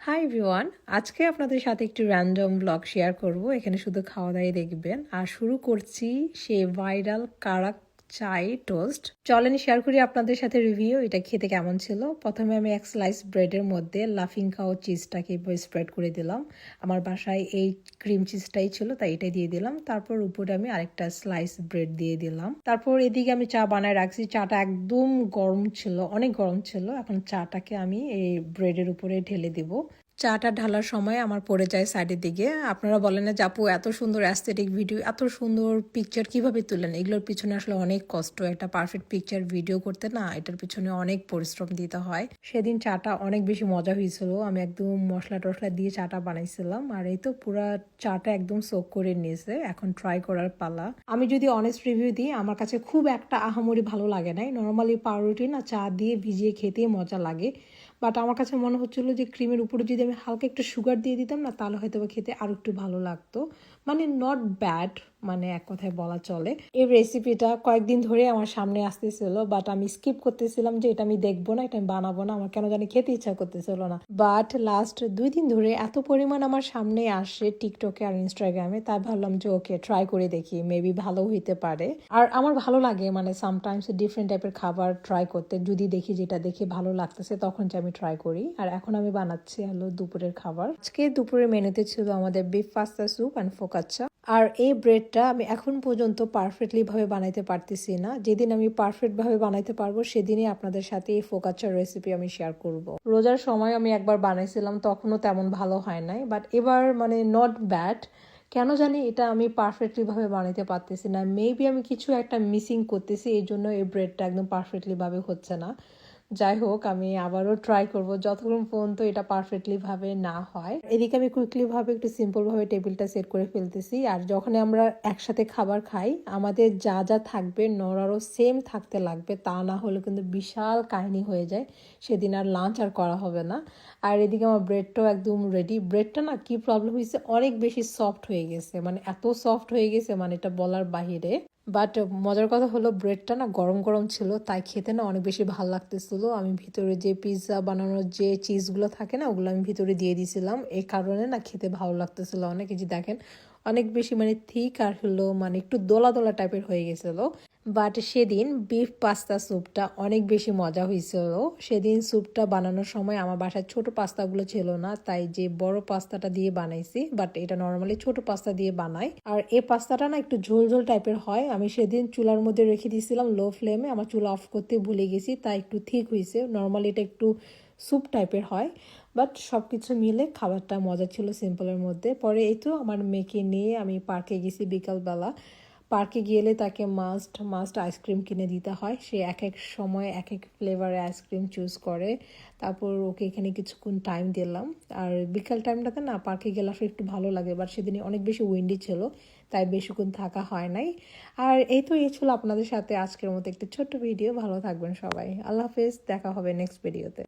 Hi everyone, আজকে আপনাদের সাথে একটু র্যান্ডম ব্লগ শেয়ার করব। এখানে শুধু খাওয়া দাওয়াই দেখবেন। আর শুরু করছি সেই ভাইরাল কারাক চাই টোস্ট। চলেন শেয়ার করি আপনাদের সাথে রিভিউ, এটা খেতে কেমন ছিল। প্রথমে আমি এক স্লাইস ব্রেডের মধ্যে লাফিং কাও চিজটাকে স্প্রেড করে দিলাম। আমার বাসায় এই ক্রিম চিজটাই ছিল, তাই এটাই দিয়ে দিলাম। তারপর উপরে আমি আরেকটা স্লাইস ব্রেড দিয়ে দিলাম। তারপর এদিকে আমি চা বানায় রাখছি। চাটা একদম গরম ছিল, অনেক গরম ছিল। এখন চাটাকে আমি এই ব্রেডের উপরে ঢেলে দিব। চাটা ঢালার সময় আমার পড়ে যায় সাইডের দিকে। আপনারা বলেন না আপু এত সুন্দর অ্যাস্থেটিক ভিডিও, এত সুন্দর পিকচার কিভাবে তুলেন। এগুলোর পিছনে আসলে অনেক কষ্ট। একটা পারফেক্ট পিকচার ভিডিও করতে না, এটার পিছনে অনেক পরিশ্রম দিতে হয়। সেদিন চাটা অনেক বেশি মজা হয়েছিল। আমি একদম মশলা টশলা দিয়ে চাটা বানাইছিলাম। আর এই তো পুরা চাটা একদম সোক করে নিয়েছে। এখন ট্রাই করার পালা। আমি যদি অনেস্ট রিভিউ দিই, আমার কাছে খুব একটা আহামরি ভালো লাগে নাই। নর্মালি পাউরুটি না চা দিয়ে ভিজিয়ে খেতে মজা লাগে। বাট আমার কাছে মনে হচ্ছিলো যে ক্রিমের উপরে যদি আমি হালকা একটু সুগার দিয়ে দিতাম না, তাহলে হয়তো খেতে আরো একটু ভালো লাগতো। মানে নট ব্যাড, মানে এক কথায় বলা চলে। এই রেসিপিটা কয়েকদিন ধরে আমার সামনে আসতেছিল, বাট আমি স্কিপ করতেছিলাম যে এটা আমি দেখবো না, এটা আমি বানাবো না। আমার কেন জানি খেতে ইচ্ছা করতেছিল না। বাট লাস্ট 2 দিন ধরে এত পরিমাণ আমার সামনে আসে টিকটকে আর ইনস্টাগ্রামে, তাই ভাবলাম যে ওকে ট্রাই করে দেখি, মেবি ভালো হইতে পারে। আর আমার ভালো লাগে মানে সামটাইমস ডিফারেন্ট টাইপের খাবার ট্রাই করতে। যদি দেখি যেটা দেখে ভালো লাগতেছে, তখন যে আমি ট্রাই করি। আর এখন আমি বানাচ্ছি হলো দুপুরের খাবার। আজকে দুপুরের মেনুতে ছিল আমাদের বিফ পাস্তা স্যুপ অ্যান্ড ফোকাচ্চা। আর এই ব্রেডটা আমি এখন পর্যন্ত পারফেক্টলি ভাবে বানাইতে পারতেছি না। যেদিন আমি পারফেক্ট ভাবে বানাইতে পারবো, সেদিনই আপনাদের সাথে এই ফোকাচ্চার রেসিপি আমি শেয়ার করব। রোজার সময় আমি একবার বানাইছিলাম, তখনও তেমন ভালো হয় নাই, বাট এবার মানে নট ব্যাড। কেন জানি এটা আমি পারফেক্টলি ভাবে বানাইতে পারতেছি না। মেবি আমি কিছু একটা মিসিং করতেছি, এই জন্য এই ব্রেডটা একদম পারফেক্টলি ভাবে হচ্ছে না। যাই হোক, আমি আবারও ট্রাই করব যতক্ষণ পর্যন্ত এটা পারফেক্টলি ভাবে না হয়। এদিকে আমি কুইকলি ভাবে একটু সিম্পল ভাবে টেবিলটা সেট করে ফেলতেছি। আর যখন আমরা একসাথে খাবার খাই, আমাদের যা যা থাকবে নরারও সেম থাকতে লাগবে, তা না হলে কিন্তু বিশাল কাহিনী হয়ে যায়। সেদিন আর লাঞ্চ আর করা হবে না। আর এদিকে আমার ব্রেডটাও একদম রেডি। ব্রেডটা না কি প্রবলেম হয়েছে, অনেক বেশি সফট হয়ে গেছে, মানে এত সফট হয়ে গেছে মানে এটা বলার বাহিরে। বাট মজার কথা হলো ব্রেডটা না গরম গরম ছিল, তাই খেতে না অনেক বেশি ভালো লাগতেছিল। আমি ভিতরে যে পিৎজা বানানোর যে চিজগুলো থাকে না, ওগুলো আমি ভিতরে দিয়ে দিয়েছিলাম। এই কারণে না খেতে ভালো লাগতেছিল অনেক। যে দেখেন অনেক বেশি মানে থিক আর হলো মানে একটু দোলা দোলা টাইপের হয়ে গেছিলো। বাট সেদিন বিফ পাস্তা স্যুপটা অনেক বেশি মজা হয়েছিল। সেদিন স্যুপটা বানানোর সময় আমার বাসায় ছোট পাস্তাগুলো ছিল না, তাই যে বড় পাস্তাটা দিয়ে বানাইছি। বাট এটা নর্মালি ছোট পাস্তা দিয়ে বানাই। আর এই পাস্তাটা না একটু ঝোল ঝোল টাইপের হয়। আমি সেদিন চুলার মধ্যে রেখে দিয়েছিলাম লো ফ্লেমে, আমার চুলা অফ করতে ভুলে গেছি, তাই একটু ঠিক হয়েছে। নর্মালি এটা একটু স্যুপ টাইপের হয়। বাট সব কিছু মিলে খাবারটা মজা ছিল সিম্পলের মধ্যে। পরে এই তো আমার মেয়েকে নিয়ে আমি পার্কে গেছি বিকালবেলা। পার্কে গেলে তাকে মাস্ট মাস্ট আইসক্রিম কিনে দিতে হয়। সে এক এক সময় এক এক ফ্লেভারের আইসক্রিম চুজ করে। তারপর ওকে এখানে কিছুক্ষণ টাইম দিলাম। আর বিকাল টাইমটাতে না পার্কে গেলে আসলে একটু ভালো লাগে, বাট সেদিন অনেক বেশি উইন্ডি ছিল, তাই বেশিক্ষণ থাকা হয় নাই। আর এই তো এই ছিল আপনাদের সাথে আজকের মতো একটি ছোট্ট ভিডিও। ভালো থাকবেন সবাই, আল্লাহ হাফেজ, দেখা হবে নেক্সট ভিডিওতে।